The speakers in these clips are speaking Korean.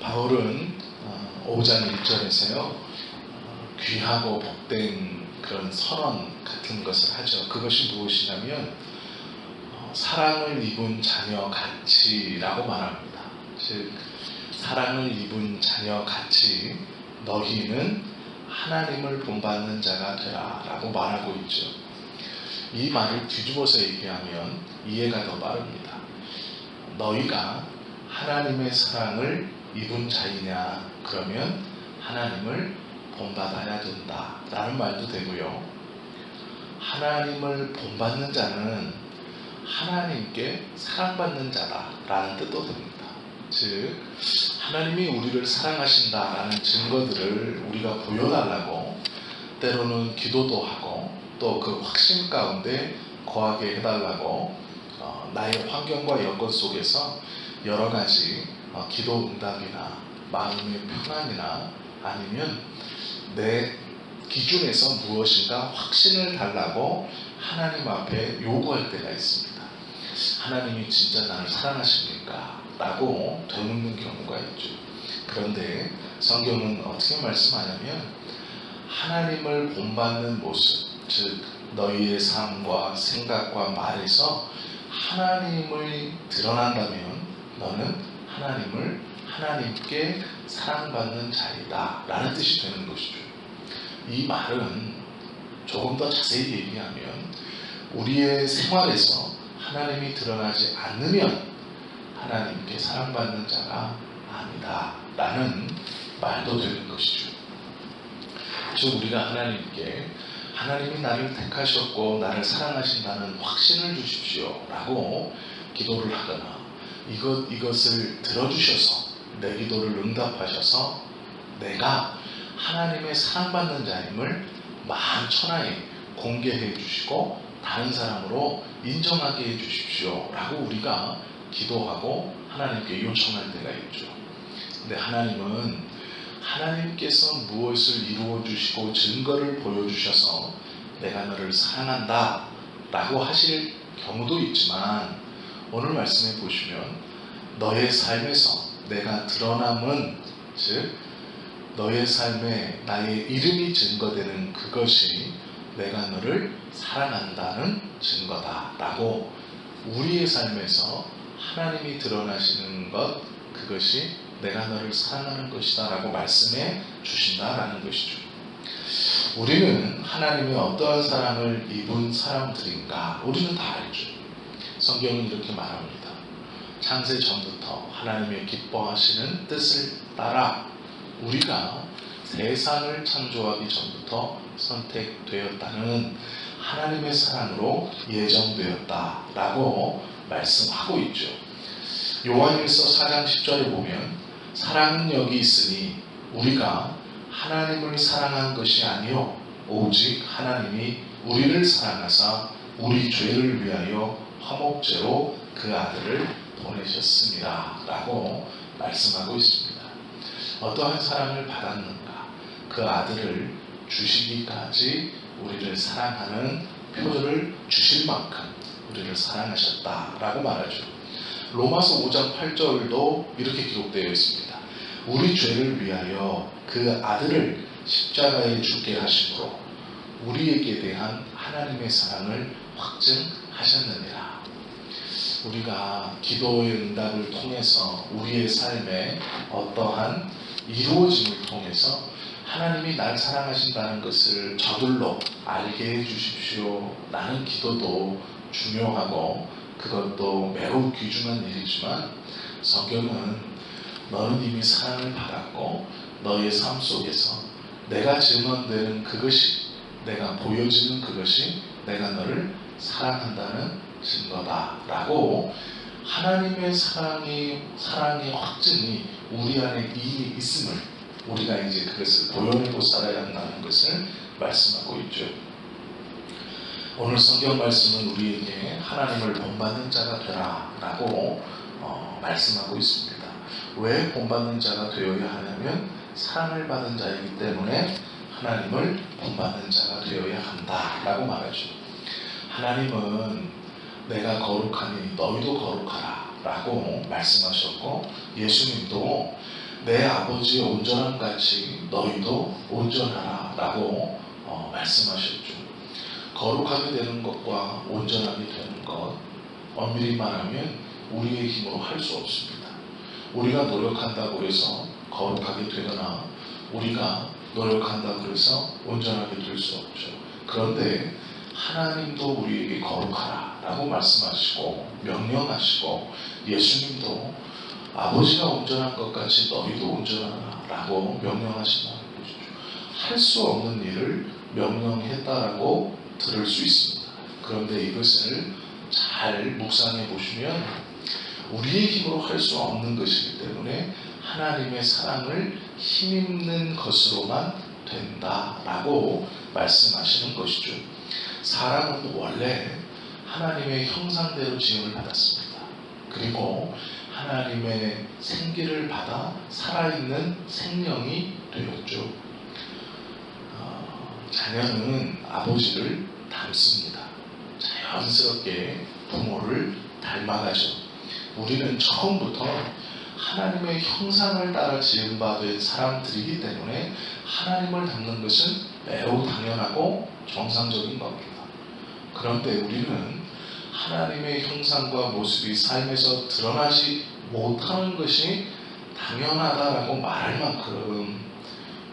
바울은 5장 1절에서요 귀하고 복된 그런 선언 같은 것을 하죠. 그것이 무엇이냐면 사랑을 입은 자녀 같이라고 말합니다. 즉 사랑을 입은 자녀 같이 너희는 하나님을 본받는 자가 되라 라고 말하고 있죠. 이 말을 뒤집어서 얘기하면 이해가 더 빠릅니다. 너희가 하나님의 사랑을 입은 자이냐? 그러면 하나님을 본받아야 된다 라는 말도 되고요. 하나님을 본받는 자는 하나님께 사랑받는 자다 라는 뜻도 됩니다. 즉 하나님이 우리를 사랑하신다라는 증거들을 우리가 보여달라고 때로는 기도도 하고 또 그 확신 가운데 거하게 해달라고 나의 환경과 여건 속에서 여러 가지 기도 응답이나 마음의 평안이나 아니면 내 기준에서 무엇인가 확신을 달라고 하나님 앞에 요구할 때가 있습니다. 하나님이 진짜 나를 사랑하십니까? 라고 되묻는 경우가 있죠. 그런데 성경은 어떻게 말씀하냐면 하나님을 본받는 모습, 즉 너희의 삶과 생각과 말에서 하나님을 드러난다면 너는 하나님께 사랑받는 자이다 라는 뜻이 되는 것이죠. 이 말은 조금 더 자세히 얘기하면 우리의 생활에서 하나님이 드러나지 않으면 하나님께 사랑받는 자가 아니다 라는 말도 되는 것이죠. 즉 우리가 하나님이 나를 택하셨고 나를 사랑하신다는 확신을 주십시오 라고 기도를 하거나 이것을 들어주셔서 내 기도를 응답하셔서 내가 하나님의 사랑받는 자임을 만천하에 공개해 주시고 다른 사람으로 인정하게 해 주십시오 라고 우리가 기도하고 하나님께 요청할 때가 있죠. 근데 하나님께서 무엇을 이루어 주시고 증거를 보여주셔서 내가 너를 사랑한다 라고 하실 경우도 있지만 오늘 말씀해 보시면 너의 삶에서 내가 드러남은 즉 너의 삶에 나의 이름이 증거되는 그것이 내가 너를 사랑한다는 증거다 라고 우리의 삶에서 하나님이 드러나시는 것 그것이 내가 너를 사랑하는 것이다 라고 말씀해 주신다라는 것이죠. 우리는 하나님의 어떠한 사랑을 입은 사람들인가 우리는 다 알죠. 성경은 이렇게 말합니다. 창세 전부터 하나님의 기뻐하시는 뜻을 따라 우리가 세상을 창조하기 전부터 선택되었다는 하나님의 사랑으로 예정되었다라고 말씀하고 있죠. 요한일서 4장 10절에 보면 사랑은 여기 있으니 우리가 하나님을 사랑한 것이 아니요 오직 하나님이 우리를 사랑하사 우리 죄를 위하여 화목제로 그 아들을 보내셨습니다 라고 말씀하고 있습니다. 어떠한 사랑을 받았는가? 그 아들을 주시기까지 우리를 사랑하는 표를 주실 만큼 우리를 사랑하셨다라고 말하죠. 로마서 5장 8절도 이렇게 기록되어 있습니다. 우리 죄를 위하여 그 아들을 십자가에 죽게 하심으로 우리에게 대한 하나님의 사랑을 확증하셨느니라. 우리가 기도의 응답을 통해서 우리의 삶에 어떠한 이루어짐을 통해서 하나님이 날 사랑하신다는 것을 저들로 알게 해주십시오 라는 기도도 중요하고 그것도 매우 귀중한 일이지만 성경은 너는 이미 사랑을 받았고 너의 삶 속에서 내가 증언되는 그것이 내가 보여지는 그것이 내가 너를 사랑한다는 증거다 라고 하나님의 사랑의 확증이 우리 안에 이미 있음을 우리가 이제 그것을 보여내고 살아야 한다는 것을 말씀하고 있죠. 오늘 성경 말씀은 우리에게 하나님을 본받는 자가 되라 라고 말씀하고 있습니다. 왜 본받는 자가 되어야 하냐면 사랑을 받은 자이기 때문에 하나님을 본받는 자가 되어야 한다 라고 말하죠. 하나님은 내가 거룩하니 너희도 거룩하라 라고 말씀하셨고 예수님도 내 아버지의 온전함 같이 너희도 온전하라 라고 말씀하셨죠. 거룩하게 되는 것과 온전하게 되는 것, 엄밀히 말하면 우리의 힘으로 할 수 없습니다. 우리가 노력한다고 해서 거룩하게 되거나 우리가 노력한다고 해서 온전하게 될 수 없죠. 그런데 하나님도 우리에게 거룩하라 라고 말씀하시고 명령하시고, 예수님도 아버지가 온전한 것 같이 너희도 온전하라 라고 명령하신다는 것이죠. 할 수 없는 일을 명령했다라고 들을 수 있습니다. 그런데 이것을 잘 묵상해 보시면 우리의 힘으로 할 수 없는 것이기 때문에 하나님의 사랑을 힘입는 것으로만 된다라고 말씀하시는 것이죠. 사람은 원래 하나님의 형상대로 지음을 받았습니다. 그리고 하나님의 생기를 받아 살아있는 생명이 되었죠. 자녀는 아버지를 닮습니다. 자연스럽게 부모를 닮아가죠. 우리는 처음부터 하나님의 형상을 따라 지음받은 사람들이기 때문에 하나님을 닮는 것은 매우 당연하고 정상적인 겁니다. 그런데 우리는 하나님의 형상과 모습이 삶에서 드러나지 못하는 것이 당연하다라고 말할 만큼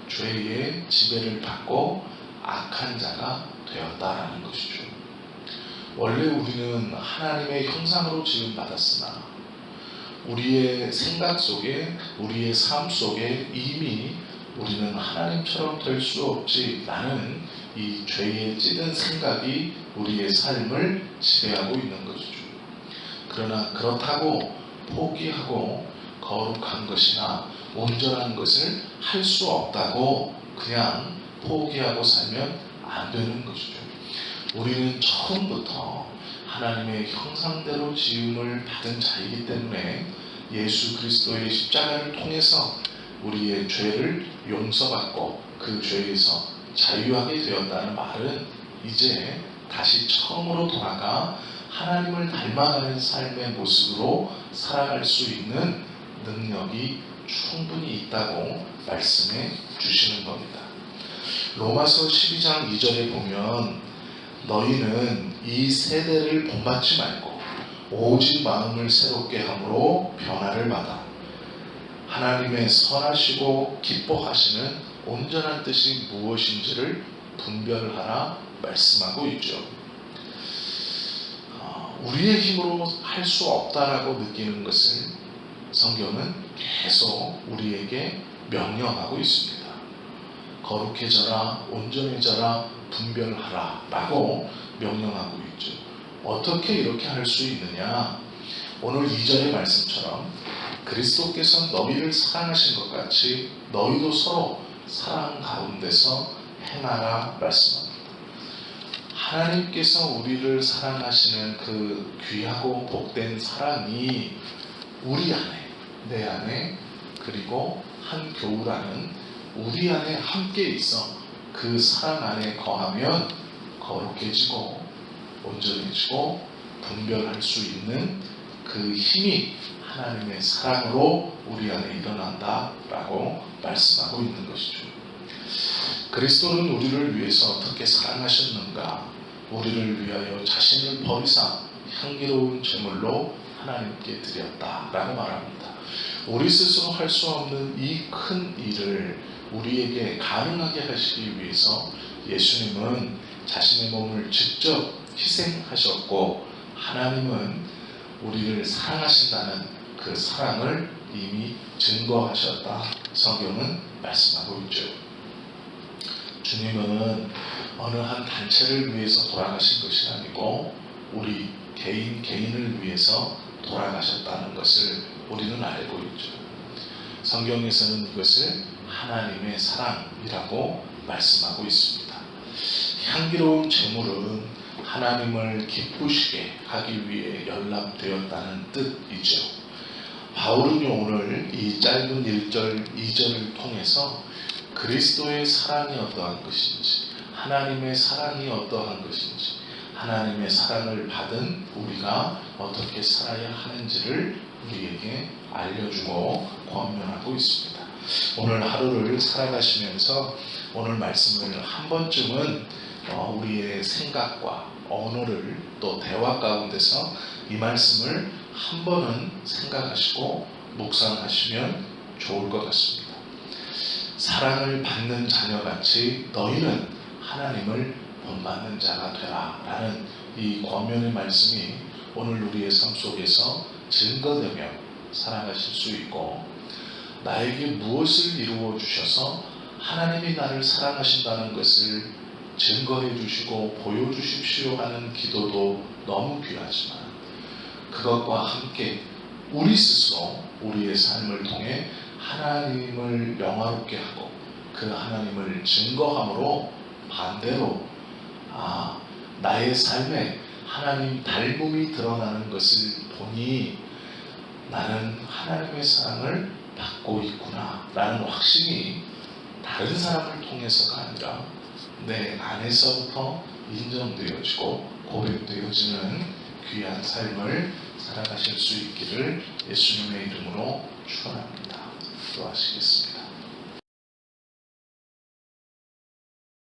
죄의 지배를 받고 악한 자가 되었다라는 것이죠. 원래 우리는 하나님의 형상으로 지음받았으나 우리의 생각 속에, 우리의 삶 속에 이미 우리는 하나님처럼 될 수 없지라는 이 죄의 찌든 생각이 우리의 삶을 지배하고 있는 것이죠. 그러나 그렇다고 포기하고 거룩한 것이나 온전한 것을 할 수 없다고 그냥 포기하고 살면 안 되는 것이죠. 우리는 처음부터 하나님의 형상대로 지음을 받은 자이기 때문에 예수 그리스도의 십자가를 통해서 우리의 죄를 용서받고 그 죄에서 자유하게 되었다는 말은 이제 다시 처음으로 돌아가 하나님을 닮아가는 삶의 모습으로 살아갈 수 있는 능력이 충분히 있다고 말씀해 주시는 겁니다. 로마서 12장 2절에 보면 너희는 이 세대를 본받지 말고 오직 마음을 새롭게 함으로 변화를 받아 하나님의 선하시고 기뻐하시는 온전한 뜻이 무엇인지를 분별하라 말씀하고 있죠. 우리의 힘으로 할 수 없다라고 느끼는 것을 성경은 계속 우리에게 명령하고 있습니다. 거룩해져라, 온전해져라, 분별하라 라고 명령하고 있죠. 어떻게 이렇게 할 수 있느냐? 오늘 2절의 말씀처럼 그리스도께서 너희를 사랑하신 것 같이 너희도 서로 사랑 가운데서 행하라 말씀합니다. 하나님께서 우리를 사랑하시는 그 귀하고 복된 사랑이 우리 안에, 내 안에, 그리고 한 교우라는 우리 안에 함께 있어 그 사랑 안에 거하면 거룩해지고 온전해지고 분별할 수 있는 그 힘이 하나님의 사랑으로 우리 안에 일어난다라고 말씀하고 있는 것이죠. 그리스도는 우리를 위해서 어떻게 사랑하셨는가? 우리를 위하여 자신을 버리사 향기로운 제물로 하나님께 드렸다라고 말합니다. 우리 스스로 할 수 없는 이 큰 일을 우리에게 가능하게 하시기 위해서 예수님은 자신의 몸을 직접 희생하셨고, 하나님은 우리를 사랑하신다는 그 사랑을 이미 증거하셨다. 성경은 말씀하고 있죠. 주님은 어느 한 단체를 위해서 돌아가신 것이 아니고 우리 개인을 위해서 돌아가셨다는 것을 우리는 알고 있죠. 성경에서는 이것을 하나님의 사랑이라고 말씀하고 있습니다. 향기로운 제물은 하나님을 기쁘시게 하기 위해 연락되었다는 뜻이죠. 바울은요, 오늘 이 짧은 1절, 2절을 통해서 그리스도의 사랑이 어떠한 것인지, 하나님의 사랑이 어떠한 것인지, 하나님의 사랑을 받은 우리가 어떻게 살아야 하는지를 우리에게 알려주고 권면하고 있습니다. 오늘 하루를 살아가시면서 오늘 말씀을 한 번쯤은 우리의 생각과 언어를 또 대화 가운데서 이 말씀을 한 번은 생각하시고 묵상하시면 좋을 것 같습니다. 사랑을 받는 자녀같이 너희는 하나님을 본받는 자가 되라 라는 이 권면의 말씀이 오늘 우리의 삶 속에서 증거되며 살아가실 수 있고, 나에게 무엇을 이루어 주셔서 하나님이 나를 사랑하신다는 것을 증거해 주시고 보여주십시오 하는 기도도 너무 귀하지만, 그것과 함께 우리 스스로 우리의 삶을 통해 하나님을 영화롭게 하고 그 하나님을 증거함으로 반대로 나의 삶에 하나님 닮음이 드러나는 것을 보니 나는 하나님의 사랑을 받고 있구나 라는 확신이 다른 사람을 통해서가 아니라 내 안에서부터 인정되어지고 고백되어지는 귀한 삶을 살아가실 수 있기를 예수님의 이름으로 축원합니다. 기도하시겠습니다.